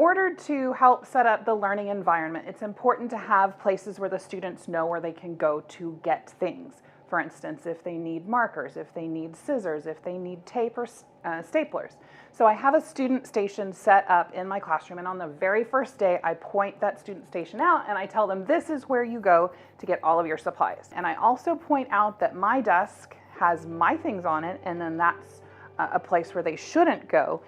order to help set up the learning environment, it's important to have places where the students know where they can go to get things. For instance, if they need markers, if they need scissors, if they need tape or staplers. So I have a student station set up in my classroom, and on the very first day I point that student station out and I tell them this is where you go to get all of your supplies. And I also point out that my desk has my things on it, and then that's a place where they shouldn't go,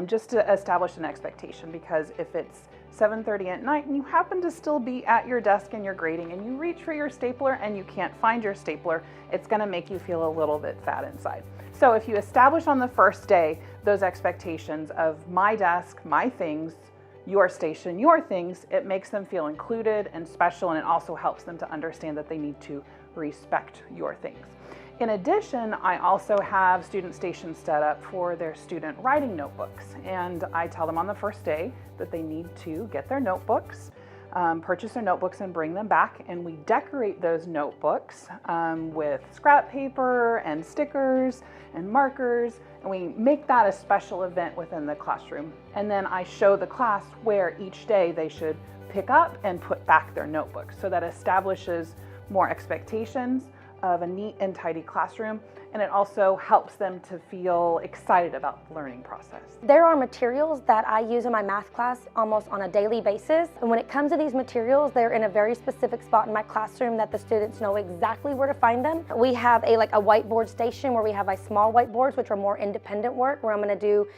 just to establish an expectation, because if it's 7:30 at night and you happen to still be at your desk and you're grading and you reach for your stapler and you can't find your stapler, it's going to make you feel a little bit fat inside. So if you establish on the first day those expectations of my desk, my things, your station, your things, it makes them feel included and special, and it also helps them to understand that they need to respect your things. In addition, I also have student stations set up for their student writing notebooks, and I tell them on the first day that they need to get their notebooks, purchase their notebooks and bring them back, and we decorate those notebooks with scrap paper and stickers and markers, and we make that a special event within the classroom. And then I show the class where each day they should pick up and put back their notebooks, so that establishes more expectations of a neat and tidy classroom, and it also helps them to feel excited about the learning process. There are materials that I use in my math class almost on a daily basis, and when it comes to these materials, they're in a very specific spot in my classroom that the students know exactly where to find them. We have a whiteboard station where we have small whiteboards, which are more independent work, where I'm going to do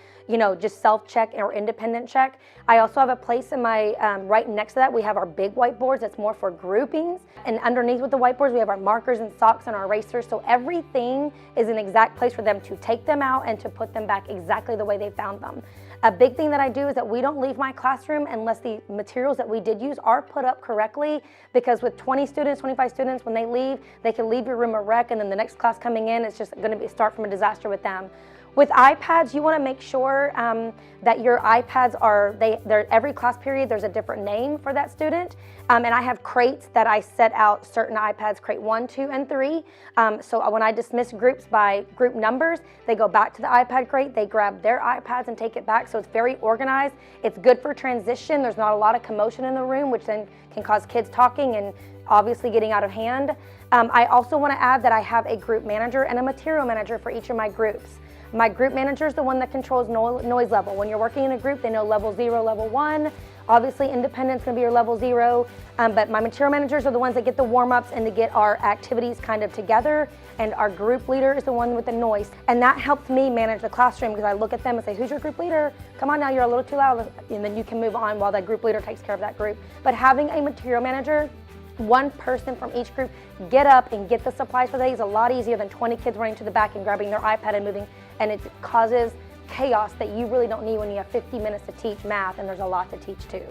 just self-check or independent check. I also have a place in my, right next to that, we have our big whiteboards that's more for groupings. And underneath with the whiteboards, we have our markers and socks and our erasers. So everything is an exact place for them to take them out and to put them back exactly the way they found them. A big thing that I do is that we don't leave my classroom unless the materials that we did use are put up correctly, because with 20 students, 25 students, when they leave, they can leave your room a wreck, and then the next class coming in, it's just going to start from a disaster with them. With iPads, you want to make sure that your iPads they're every class period, there's a different name for that student. And I have crates that I set out certain iPads, crate 1, 2, and 3. So when I dismiss groups by group numbers, they go back to the iPad crate, they grab their iPads and take it back. So it's very organized. It's good for transition. There's not a lot of commotion in the room, which then can cause kids talking and obviously getting out of hand. I also want to add that I have a group manager and a material manager for each of my groups. My group manager is the one that controls noise level. When you're working in a group, they know level 0, level 1. Obviously, independence is going to be your level 0. But my material managers are the ones that get the warm-ups and to get our activities kind of together. And our group leader is the one with the noise. And that helps me manage the classroom, because I look at them and say, who's your group leader? Come on now, you're a little too loud. And then you can move on while that group leader takes care of that group. But having a material manager, one person from each group, get up and get the supplies for the day is a lot easier than 20 kids running to the back and grabbing their iPad and moving, and it causes chaos that you really don't need when you have 50 minutes to teach math and there's a lot to teach too.